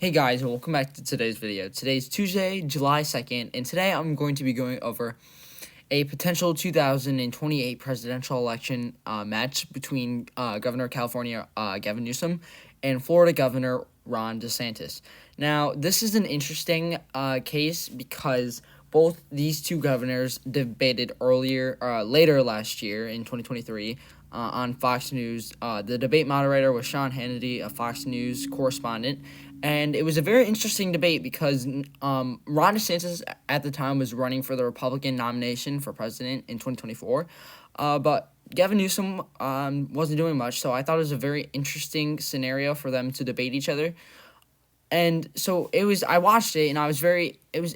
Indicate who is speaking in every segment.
Speaker 1: Hey guys, and welcome back to today's video. Today's Tuesday, July 2nd, and today I'm going to be going over a potential 2028 presidential election match between Governor of California Gavin Newsom and Florida Governor Ron DeSantis. Now, this is an interesting case because both these two governors debated later last year in 2023 on Fox News. The debate moderator was Sean Hannity, a Fox News correspondent, and it was a very interesting debate because Ron DeSantis at the time was running for the Republican nomination for president in 2024, but Gavin Newsom wasn't doing much, so I thought it was a very interesting scenario for them to debate each other. And so I watched it, and it was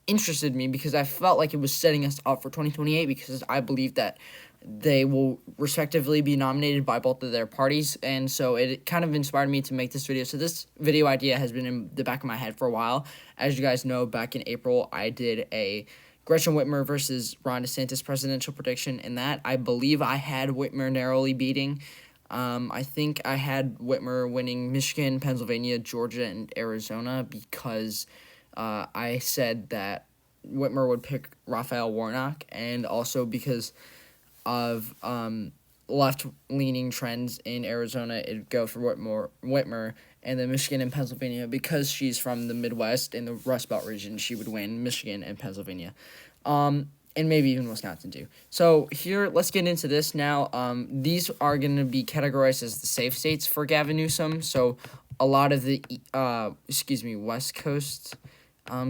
Speaker 1: interested me because I felt like it was setting us up for 2028 because I believe that they will respectively be nominated by both of their parties, and so it kind of inspired me to make this video. So this video idea has been in the back of my head for a while. As you guys know, back in April, I did a Gretchen Whitmer versus Ron DeSantis presidential prediction, and that I believe I had Whitmer narrowly beating. I think I had Whitmer winning Michigan, Pennsylvania, Georgia, and Arizona because I said that Whitmer would pick Raphael Warnock, and also because of left-leaning trends in Arizona, it'd go for Whitmer, and then Michigan and Pennsylvania, because she's from the Midwest and the Rust Belt region, she would win Michigan and Pennsylvania, and maybe even Wisconsin too. So here, let's get into this now. These are going to be categorized as the safe states for Gavin Newsom. So a lot of the West Coast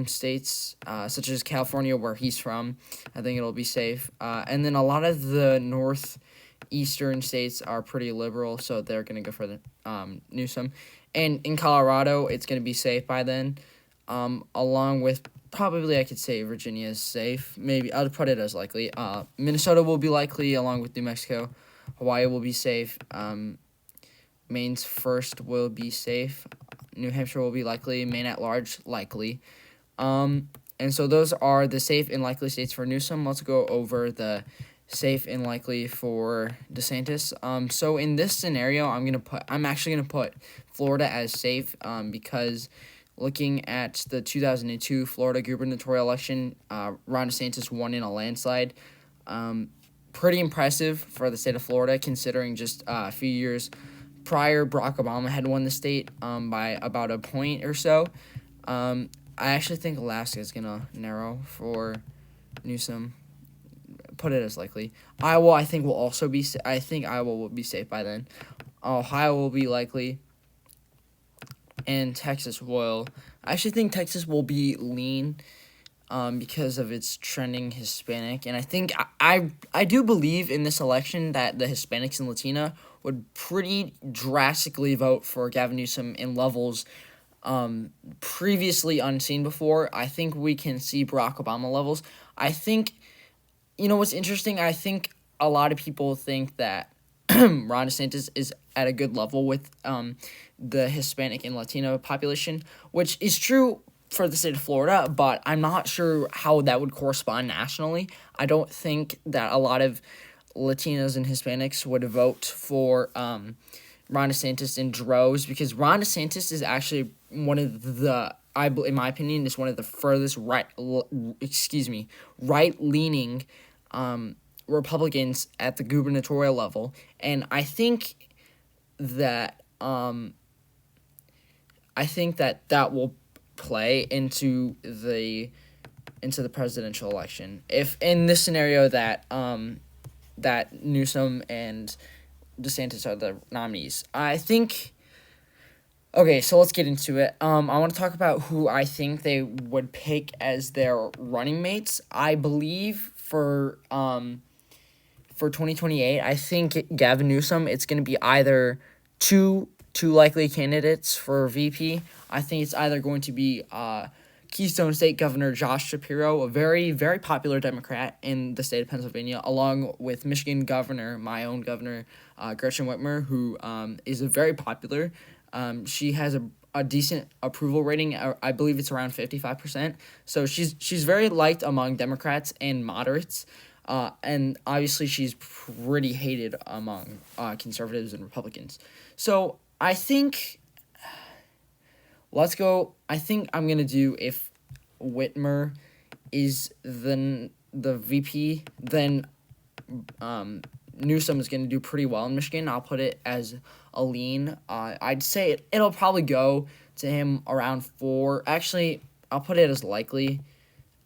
Speaker 1: states, such as California, where he's from, I think it'll be safe. And then a lot of the northeastern states are pretty liberal, so they're going to go for the Newsom. And in Colorado, it's going to be safe by then, along with probably I could say Virginia is safe. Maybe I'll put it as likely. Minnesota will be likely, along with New Mexico. Hawaii will be safe. Maine's first will be safe. New Hampshire will be likely. Maine at large, likely. And so those are the safe and likely states for Newsom. Let's go over the safe and likely for DeSantis. So in this scenario, I'm actually gonna put Florida as safe, because looking at the 2002 Florida gubernatorial election, Ron DeSantis won in a landslide. Pretty impressive for the state of Florida, considering just a few years prior, Barack Obama had won the state by about a point or so. I actually think Alaska is going to narrow for Newsom. Put it as likely. Iowa, I think, will also be I think Iowa will be safe by then. Ohio will be likely. And Texas will. I actually think Texas will be lean because of its trending Hispanic. And I think I do believe in this election that the Hispanics and Latina would pretty drastically vote for Gavin Newsom in levels previously unseen before. I think we can see Barack Obama levels. I think, what's interesting, I think a lot of people think that Ron DeSantis is at a good level with the Hispanic and Latino population, which is true for the state of Florida, but I'm not sure how that would correspond nationally. I don't think that a lot of Latinos and Hispanics would vote for Ron DeSantis in droves, because Ron DeSantis is actually one of the, in my opinion, is one of the furthest right-leaning Republicans at the gubernatorial level, and I think that that will play into the presidential election, if in this scenario that that Newsom and DeSantis are the nominees. I think. Okay, so let's get into it. I want to talk about who I think they would pick as their running mates. I believe for 2028, I think Gavin Newsom, it's going to be either two likely candidates for VP. I think it's either going to be Keystone State Governor Josh Shapiro, a very, very popular Democrat in the state of Pennsylvania, along with Michigan Governor, my own governor, Gretchen Whitmer, who is a very popular. She has a decent approval rating. I believe it's around 55%. So she's very liked among Democrats and moderates. And obviously she's pretty hated among conservatives and Republicans. So I think let's go. I think I'm gonna do if Whitmer is the VP, then Newsom is going to do pretty well in Michigan. I'll put it as a lean. I'd say it'll probably go to him around 4. Actually, I'll put it as likely,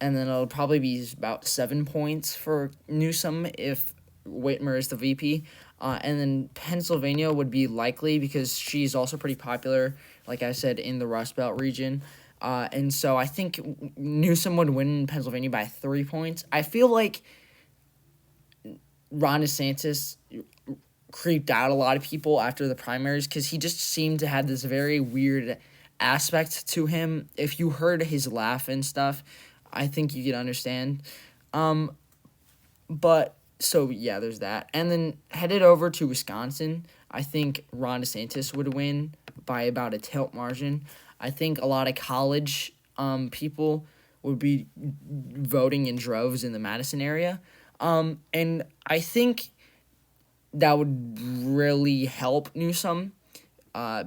Speaker 1: and then it'll probably be about 7 points for Newsom if Whitmer is the VP. And then Pennsylvania would be likely because she's also pretty popular, like I said, in the Rust Belt region. And so I think Newsom would win Pennsylvania by 3 points. I feel like Ron DeSantis creeped out a lot of people after the primaries because he just seemed to have this very weird aspect to him. If you heard his laugh and stuff, I think you could understand. But so yeah, there's that. And then headed over to Wisconsin, I think Ron DeSantis would win by about a tilt margin. I think a lot of college people would be voting in droves in the Madison area. And I think that would really help Newsom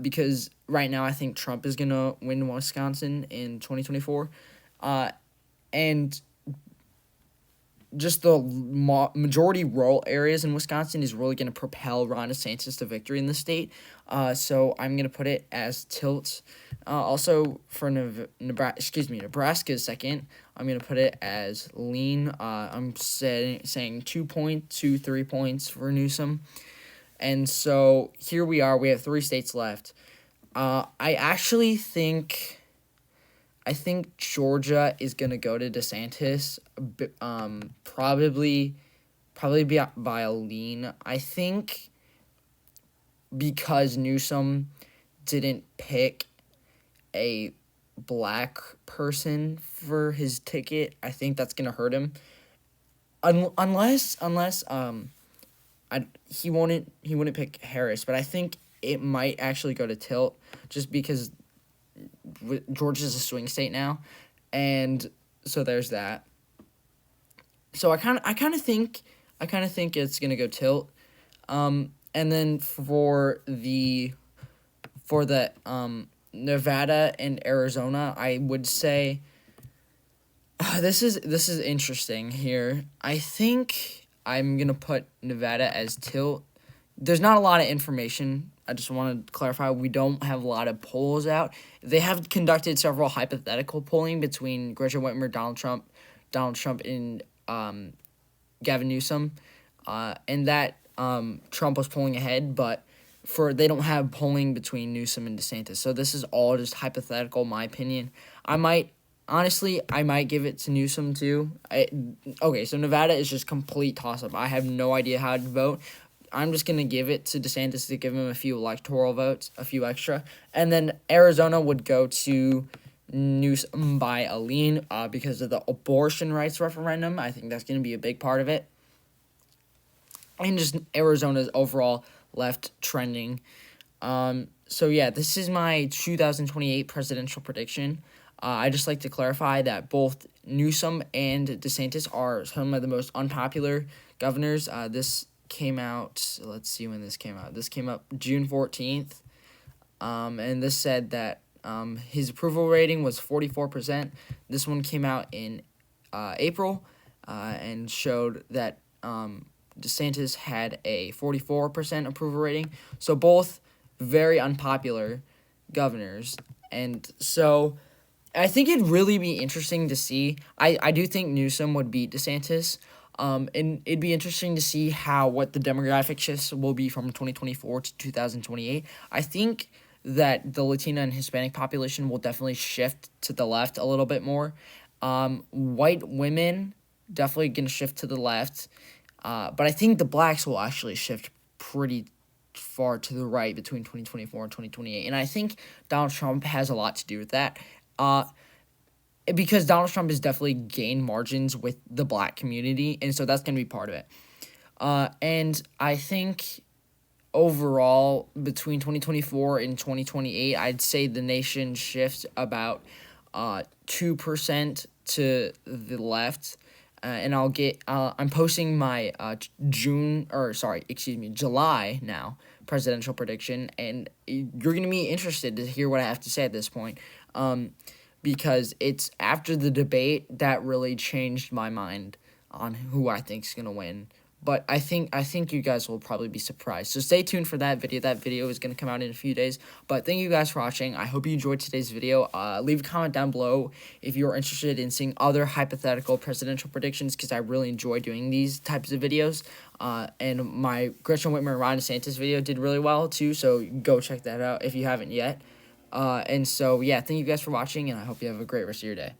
Speaker 1: because right now I think Trump is going to win Wisconsin in 2024. And just the majority rural areas in Wisconsin is really going to propel Ron DeSantis to victory in the state. So I'm going to put it as tilt. Also for Nebraska's second, I'm going to put it as lean. I'm saying 2 points, 3 points for Newsom. And so here we are. We have 3 states left. I think Georgia is gonna go to DeSantis. Probably by a lean. I think because Newsom didn't pick a black person for his ticket, I think that's gonna hurt him. Unless he wouldn't pick Harris, but I think it might actually go to tilt just because Georgia's a swing state now, and so there's that. So I kind of think it's gonna go tilt, and then for the Nevada and Arizona, I would say this is interesting here. I think I'm gonna put Nevada as tilt. There's not a lot of information. I just want to clarify, we don't have a lot of polls out. They have conducted several hypothetical polling between Gretchen Whitmer, Donald Trump, and Gavin Newsom, and that Trump was polling ahead, but they don't have polling between Newsom and DeSantis. So this is all just hypothetical, in my opinion. I might give it to Newsom too. Okay, so Nevada is just complete toss-up. I have no idea how to vote. I'm just going to give it to DeSantis to give him a few electoral votes, a few extra. And then Arizona would go to Newsom by a lean because of the abortion rights referendum. I think that's going to be a big part of it. And just Arizona's overall left trending. So yeah, this is my 2028 presidential prediction. I just like to clarify that both Newsom and DeSantis are some of the most unpopular governors. This came out, let's see when this came out. This came up June 14th, and this said that his approval rating was 44%. This one came out in April and showed that DeSantis had a 44% approval rating. So both very unpopular governors. And so I think it'd really be interesting to see. I do think Newsom would beat DeSantis. And it'd be interesting to see what the demographic shifts will be from 2024 to 2028. I think that the Latina and Hispanic population will definitely shift to the left a little bit more. White women definitely going to shift to the left. But I think the blacks will actually shift pretty far to the right between 2024 and 2028. And I think Donald Trump has a lot to do with that. Because Donald Trump has definitely gained margins with the black community, and so that's going to be part of it. And I think overall, between 2024 and 2028, I'd say the nation shifts about 2% to the left. And I'm posting my July now presidential prediction, and you're going to be interested to hear what I have to say at this point, because it's after the debate that really changed my mind on who I think is going to win. But I think you guys will probably be surprised. So stay tuned for that video. That video is going to come out in a few days. But thank you guys for watching. I hope you enjoyed today's video. Leave a comment down below if you're interested in seeing other hypothetical presidential predictions, because I really enjoy doing these types of videos. And my Gretchen Whitmer and Ron DeSantis video did really well too, so go check that out if you haven't yet. And so, yeah, thank you guys for watching, and I hope you have a great rest of your day.